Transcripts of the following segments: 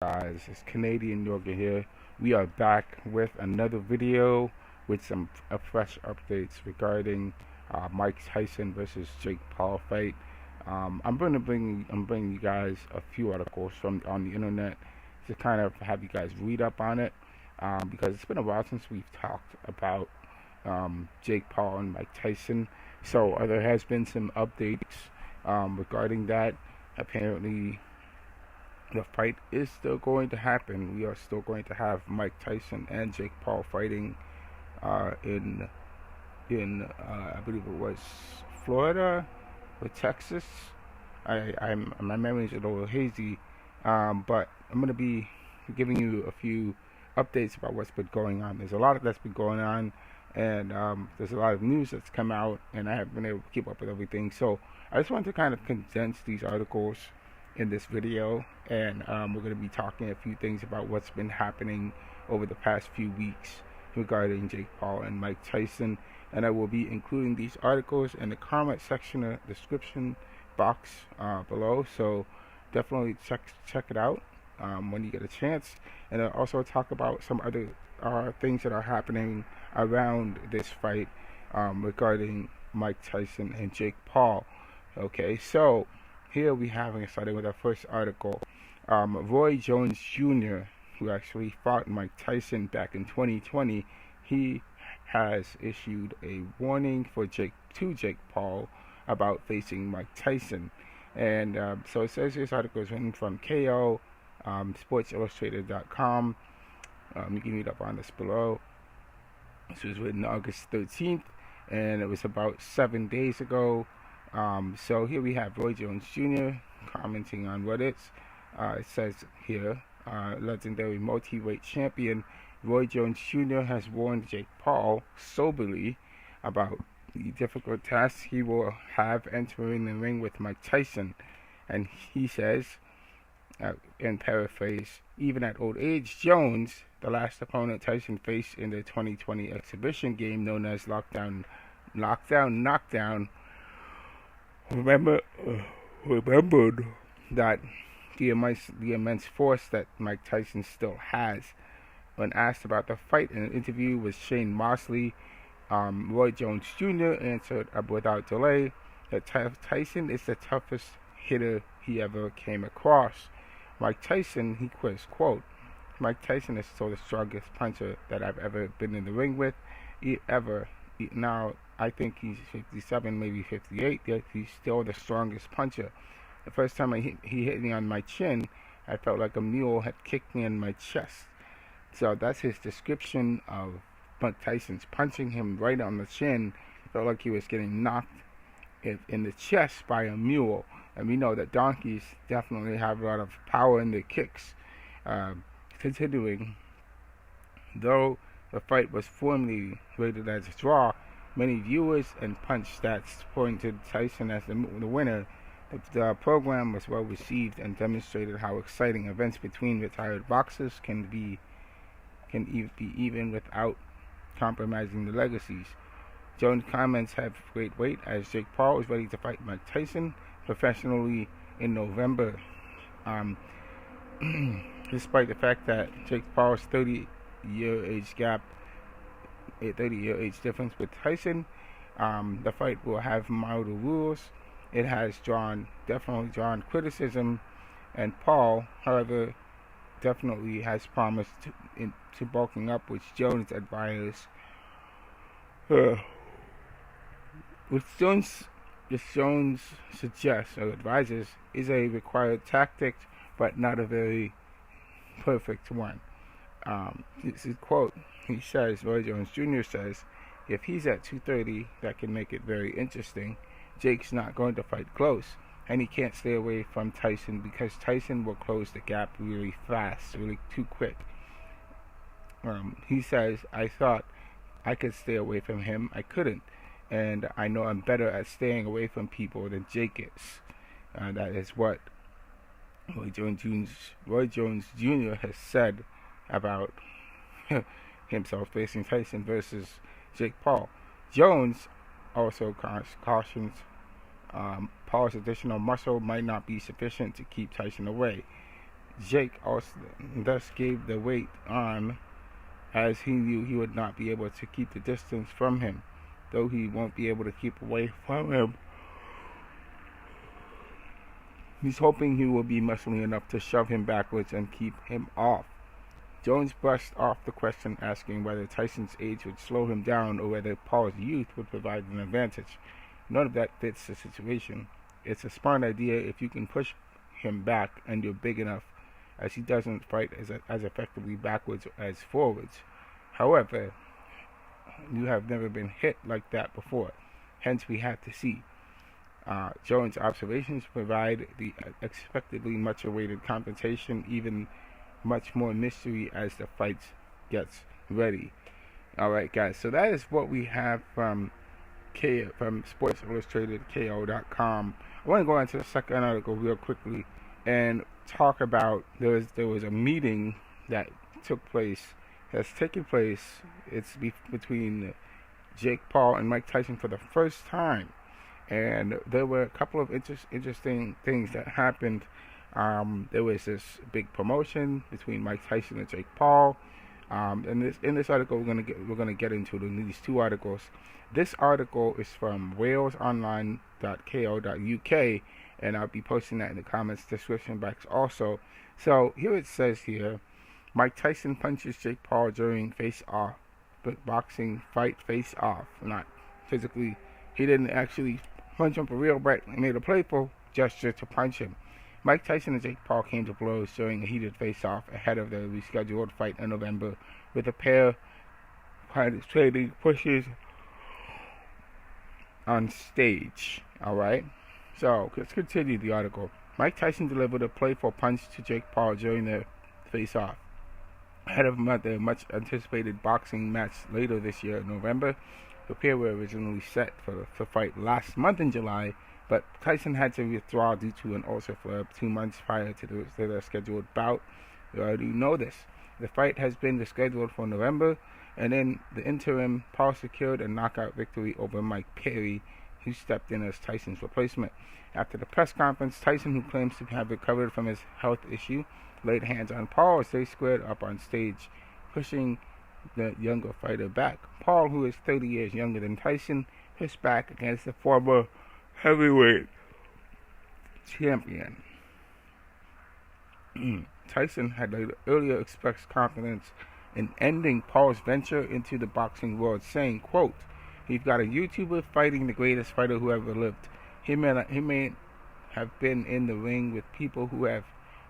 Guys, it's Canadian Yoga here. We are back with another video with some fresh updates regarding Mike Tyson versus Jake Paul fight. I'm bringing you guys a few articles from on the internet to kind of have you guys read up on it, because it's been a while since we've talked about Jake Paul and Mike Tyson. So there has been some updates regarding that. Apparently, the fight is still going to happen. We are still going to have Mike Tyson and Jake Paul fighting in I believe it was Florida or Texas. My memory's a little hazy, but I'm gonna be giving you a few updates about what's been going on. There's a lot that's been going on, and there's a lot of news that's come out, and I haven't been able to keep up with everything. So I just wanted to kind of condense these articles in this video, and we're going to be talking a few things about what's been happening over the past few weeks regarding Jake Paul and Mike Tyson, and I will be including these articles in the comment section or description box below, so definitely check it out when you get a chance. And I'll also talk about some other things that are happening around this fight regarding Mike Tyson and Jake Paul. Okay, so here we have, starting with our first article, Roy Jones Jr., who actually fought Mike Tyson back in 2020, he has issued a warning for Jake Paul about facing Mike Tyson. And so it says this article is written from KO, SportsIllustrated.com. You can read up on this below. This was written August 13th, and it was about 7 days ago. So here we have Roy Jones Jr. commenting on Reddit. It says here, legendary multi-weight champion Roy Jones Jr. has warned Jake Paul soberly about the difficult task he will have entering the ring with Mike Tyson. And he says, in paraphrase, even at old age, Jones, the last opponent Tyson faced in the 2020 exhibition game known as Knockdown, remembered that the immense force that Mike Tyson still has. When asked about the fight in an interview with Shane Mosley, Roy Jones Jr. answered without delay that Tyson is the toughest hitter he ever came across. Mike Tyson, he quizzed, quote, Mike Tyson is still the strongest puncher that I've ever been in the ring with, Now, I think he's 57, maybe 58, yet he's still the strongest puncher. The first time he hit me on my chin, I felt like a mule had kicked me in my chest. So that's his description of Mike Tyson's punching him right on the chin. It felt like he was getting knocked in the chest by a mule. And we know that donkeys definitely have a lot of power in their kicks. Continuing, though the fight was formally rated as a draw, many viewers and punch stats pointed Tyson as the winner. The program was well received and demonstrated how exciting events between retired boxers can be even without compromising the legacies. Jones' comments have great weight as Jake Paul is ready to fight Mike Tyson professionally in November. Despite the fact that Jake Paul's 30-year age difference with Tyson, the fight will have milder rules. It has definitely drawn criticism, and Paul, however, definitely has promised to bulking up, which Jones advisors. Which Jones suggests or advises is a required tactic, but not a very perfect one. This is a quote. He says, Roy Jones Jr. says, if he's at 230, that can make it very interesting. Jake's not going to fight close, and he can't stay away from Tyson because Tyson will close the gap really fast, really too quick. He says, I thought I could stay away from him. I couldn't, and I know I'm better at staying away from people than Jake is. That is what Roy Jones Jr. has said about himself facing Tyson versus Jake Paul. Jones also cautions Paul's additional muscle might not be sufficient to keep Tyson away. Jake also thus gave the weight on, as he knew he would not be able to keep the distance from him. Though he won't be able to keep away from him, he's hoping he will be muscly enough to shove him backwards and keep him off. Jones brushed off the question, asking whether Tyson's age would slow him down or whether Paul's youth would provide an advantage. None of that fits the situation. It's a smart idea if you can push him back and you're big enough, as he doesn't fight as effectively backwards as forwards. However, you have never been hit like that before, hence we have to see. Jones' observations provide the expectedly much awaited confrontation, even much more mystery as the fight gets ready. Alright guys, so that is what we have from Sports Illustrated KO.com. I want to go into the second article real quickly and talk about there was a meeting that has taken place. It's between Jake Paul and Mike Tyson for the first time, and there were a couple of interesting things that happened. There was this big promotion between Mike Tyson and Jake Paul. And in this article, we're gonna get into these two articles. This article is from walesonline.ko.uk, and I'll be posting that in the comments description box also. So here it says here, Mike Tyson punches Jake Paul during face-off, but boxing fight face-off. Not physically, he didn't actually punch him for real, but he made a playful gesture to punch him. Mike Tyson and Jake Paul came to blows during a heated face-off ahead of their rescheduled fight in November, with the pair trading pushes on stage. Alright, so let's continue the article. Mike Tyson delivered a playful punch to Jake Paul during their face-off ahead of their much-anticipated boxing match later this year in November. The pair were originally set for the fight last month in July, but Tyson had to withdraw due to an ulcer flare 2 months prior to their scheduled bout. You already know this. The fight has been rescheduled for November, and in the interim, Paul secured a knockout victory over Mike Perry, who stepped in as Tyson's replacement. After the press conference, Tyson, who claims to have recovered from his health issue, laid hands on Paul as they squared up on stage, pushing the younger fighter back. Paul, who is 30 years younger than Tyson, pushed back against the former heavyweight champion. Tyson had earlier expressed confidence in ending Paul's venture into the boxing world, saying, quote, "We've got a YouTuber fighting the greatest fighter who ever lived. He may have been in the ring with people who have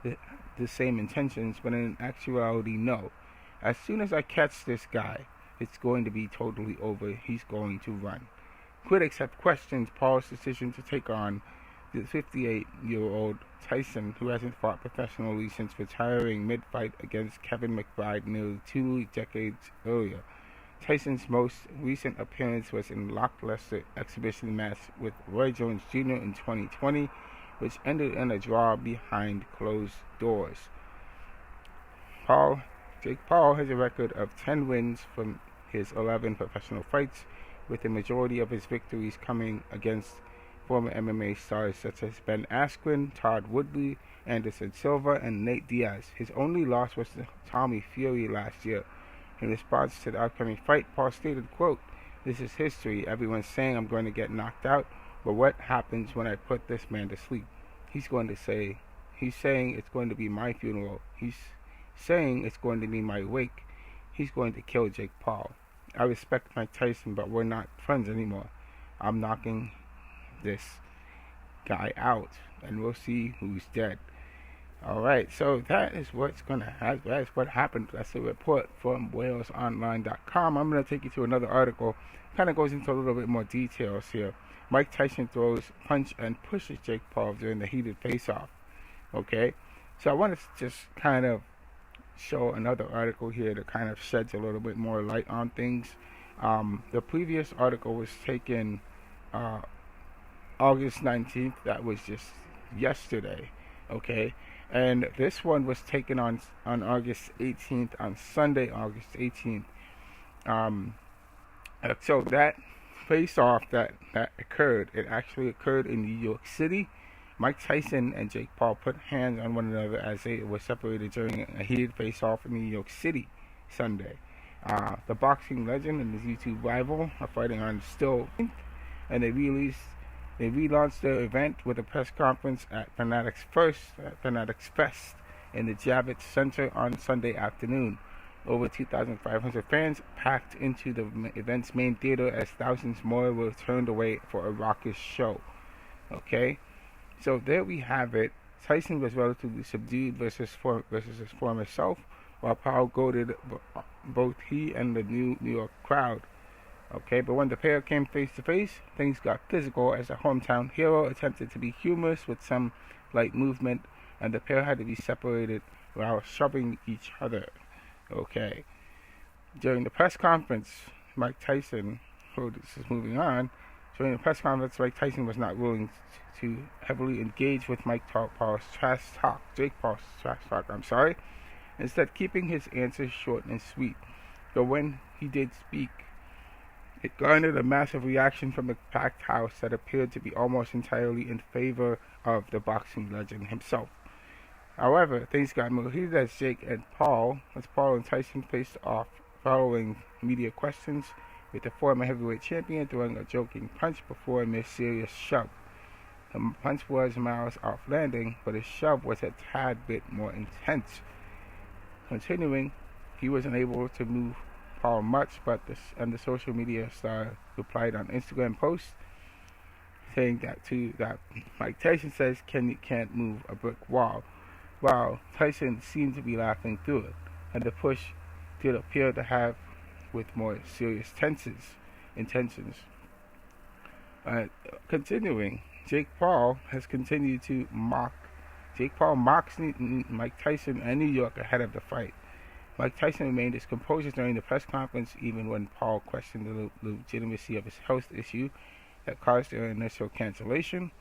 the same intentions, but in actuality, no. As soon as I catch this guy, it's going to be totally over. He's going to run." Critics have questioned Paul's decision to take on the 58-year-old Tyson, who hasn't fought professionally since retiring mid-fight against Kevin McBride nearly 2 decades earlier. Tyson's most recent appearance was in a lackluster exhibition match with Roy Jones Jr. in 2020, which ended in a draw behind closed doors. Jake Paul has a record of 10 wins from his 11 professional fights, with the majority of his victories coming against former MMA stars such as Ben Askren, Todd Woodley, Anderson Silva, and Nate Diaz. His only loss was to Tommy Fury last year. In response to the upcoming fight, Paul stated, quote, "This is history. Everyone's saying I'm going to get knocked out, but what happens when I put this man to sleep? He's saying it's going to be my funeral. He's saying it's going to be my wake. He's going to kill Jake Paul. I respect Mike Tyson, but we're not friends anymore. I'm knocking this guy out, and we'll see who's dead." Alright, so that is what's going to happen. That's what happened. That's a report from WalesOnline.com. I'm going to take you to another article. Kind of goes into a little bit more details here. Mike Tyson throws punch and pushes Jake Paul during the heated face-off. Okay, so I want to just kind of show another article here that kind of sheds a little bit more light on things. The previous article was taken August 19th. That was just yesterday. Okay, and this one was taken on August 18th, on Sunday, August 18th. So that face-off that occurred, it actually occurred in New York City. Mike Tyson and Jake Paul put hands on one another as they were separated during a heated face-off in New York City Sunday. The boxing legend and his YouTube rival are fighting on still, and they relaunched their event with a press conference at FanaticsFest in the Javits Center on Sunday afternoon. Over 2,500 fans packed into the event's main theater as thousands more were turned away for a raucous show. Okay, so there we have it. Tyson was relatively subdued versus his former self, while Paul goaded both he and the New York crowd. Okay, but when the pair came face to face, things got physical as the hometown hero attempted to be humorous with some light movement, and the pair had to be separated while shoving each other. Okay, during the press conference, Mike Tyson, this is moving on. During the press conference, Mike Tyson was not willing to heavily engage with Jake Paul's trash talk. Instead, keeping his answers short and sweet. But when he did speak, it garnered a massive reaction from the packed house that appeared to be almost entirely in favor of the boxing legend himself. However, things got more heated as Paul and Tyson faced off following media questions, with the former heavyweight champion throwing a joking punch before a more serious shove. The punch was miles off landing, but his shove was a tad bit more intense. Continuing, he wasn't able to move Paul much, but the social media star replied on Instagram posts saying that Mike Tyson says you can't move a brick wall, while Tyson seemed to be laughing through it, and the push did appear to have with more serious intentions. Continuing, Jake Paul has continued to mock. Jake Paul mocks Mike Tyson and New York ahead of the fight. Mike Tyson remained his composure during the press conference, even when Paul questioned the legitimacy of his health issue that caused their initial cancellation.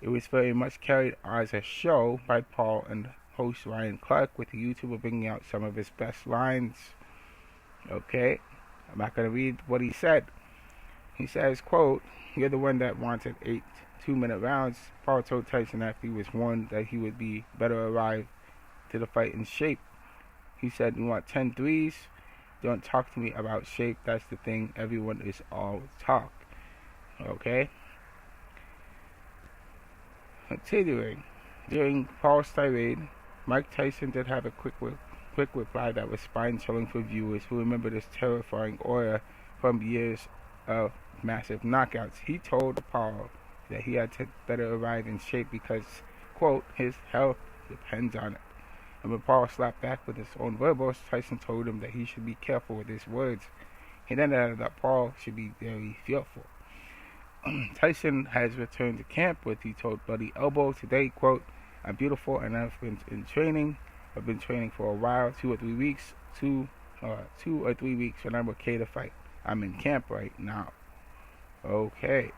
It was very much carried as a show by Paul and host Ryan Clark, with the YouTuber bringing out some of his best lines. Okay, I'm not going to read what he said. He says, quote, "You're the one that wanted 8 2-minute rounds." Paul told Tyson after he was warned that he would be better arrive to the fight in shape. He said, "You want 10 threes? Don't talk to me about shape. That's the thing. Everyone is all talk." Okay? Continuing, during Paul's tirade, Mike Tyson did have a quick reply that was spine-chilling for viewers who remember this terrifying aura from years of massive knockouts. He told Paul that he had to better arrive in shape because, quote, his health depends on it. And when Paul slapped back with his own verbals, Tyson told him that he should be careful with his words. He then added that Paul should be very fearful. Tyson has returned to camp, with he told Bloody Elbow today, quote, "I'm beautiful and I've been in training. I've been training for a while, 2 or 3 weeks, 2 or 3 weeks, and I'm okay to fight. I'm in camp right now." Okay.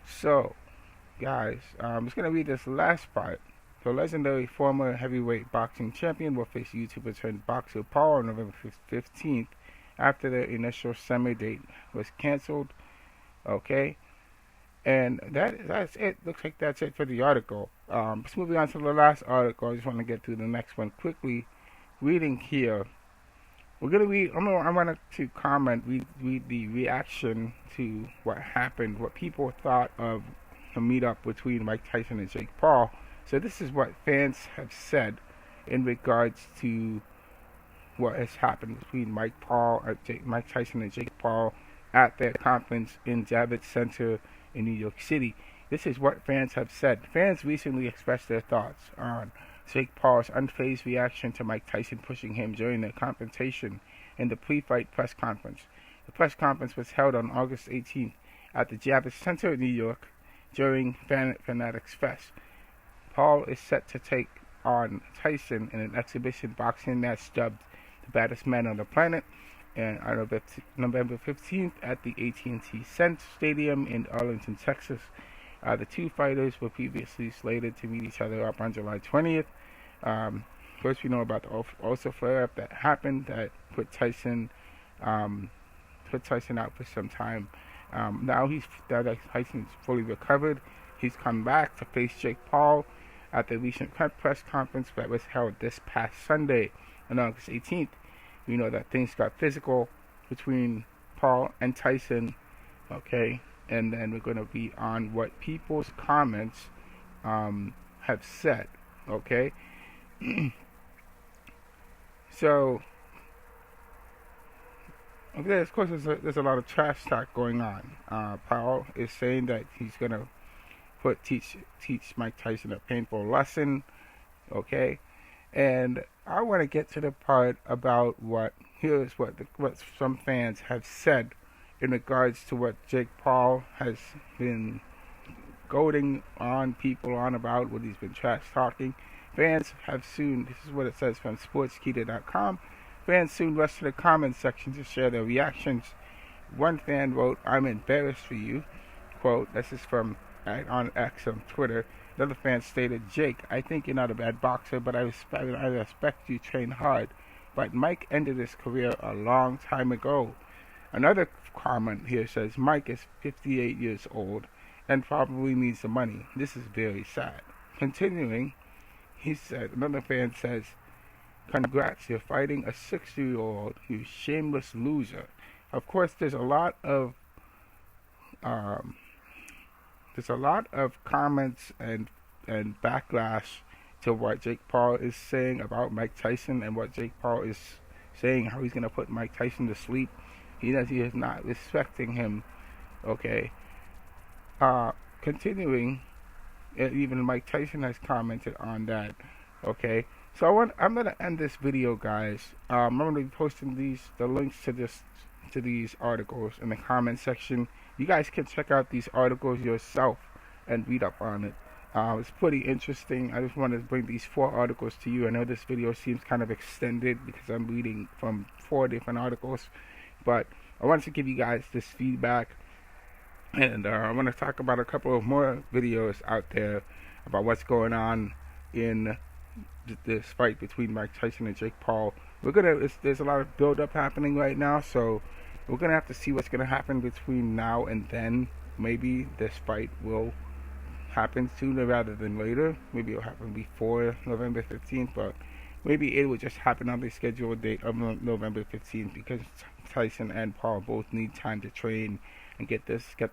So, guys, I'm just going to read this last part. The legendary former heavyweight boxing champion will face YouTuber turned boxer Paul on November 15th after their initial summer date was canceled. Okay. And that's it. Looks like that's it for the article. Just moving on to the last article. I just want to get through the next one quickly. Reading here. We're going to read, I wanted to comment, read the reaction to what happened, what people thought of the meetup between Mike Tyson and Jake Paul. So this is what fans have said in regards to what has happened between Mike Tyson and Jake Paul at their conference in Javits Center in New York City. This is what fans have said. Fans recently expressed their thoughts on Jake Paul's unfazed reaction to Mike Tyson pushing him during their confrontation in the pre-fight press conference. The press conference was held on August 18th at the Javits Center in New York during FanaticsFest. Paul is set to take on Tyson in an exhibition boxing match dubbed the baddest man on the planet, and on November 15th at the AT&T Stadium in Arlington, Texas. The two fighters were previously slated to meet each other up on July 20th. First, we know about the also flare-up that happened that put Tyson out for some time. Now Tyson's fully recovered. He's come back to face Jake Paul at the recent press conference that was held this past Sunday on August 18th. We know that things got physical between Paul and Tyson, okay? And then we're going to be on what people's comments have said, okay? So, okay, of course, there's a lot of trash talk going on. Paul is saying that he's going to teach Mike Tyson a painful lesson, okay? And I want to get to the part about what some fans have said in regards to what Jake Paul has been goading on people on about, what he's been trash talking. Fans have soon, this is what it says from sportskeeda.com, fans soon rushed to the comments section to share their reactions. One fan wrote, "I'm embarrassed for you." Quote, this is from on X on Twitter. Another fan stated, "Jake, I think you're not a bad boxer, but I respect you train hard. But Mike ended his career a long time ago." Another comment here says, "Mike is 58 years old and probably needs the money. This is very sad." Continuing, he said, another fan says, "Congrats, you're fighting a 60-year-old, you shameless loser." Of course, there's a lot of comments and backlash to what Jake Paul is saying about Mike Tyson, and what Jake Paul is saying, how he's going to put Mike Tyson to sleep. He is not respecting him, okay? Continuing, even Mike Tyson has commented on that, okay? So I'm going to end this video, guys. I'm going to be posting the links to these articles in the comment section. You guys can check out these articles yourself and read up on it. It's pretty interesting. I just wanted to bring these 4 articles to you. I know this video seems kind of extended because I'm reading from 4 different articles, but I wanted to give you guys this feedback, and I want to talk about a couple of more videos out there about what's going on in this fight between Mike Tyson and Jake Paul. There's a lot of build-up happening right now, so we're gonna have to see what's gonna happen between now and then. Maybe this fight will happen sooner rather than later. Maybe it'll happen before November 15th, but maybe it will just happen on the scheduled date of November 15th, because Tyson and Paul both need time to train and get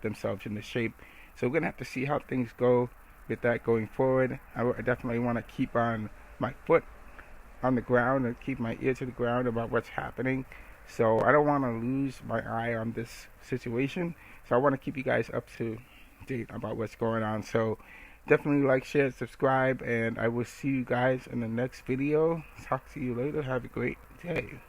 themselves into shape. So we're gonna have to see how things go with that going forward. I definitely want to keep on my foot on the ground and keep my ear to the ground about what's happening. So I don't want to lose my eye on this situation. So I want to keep you guys up to date about what's going on. So definitely like, share, subscribe, and I will see you guys in the next video. Talk to you later. Have a great day.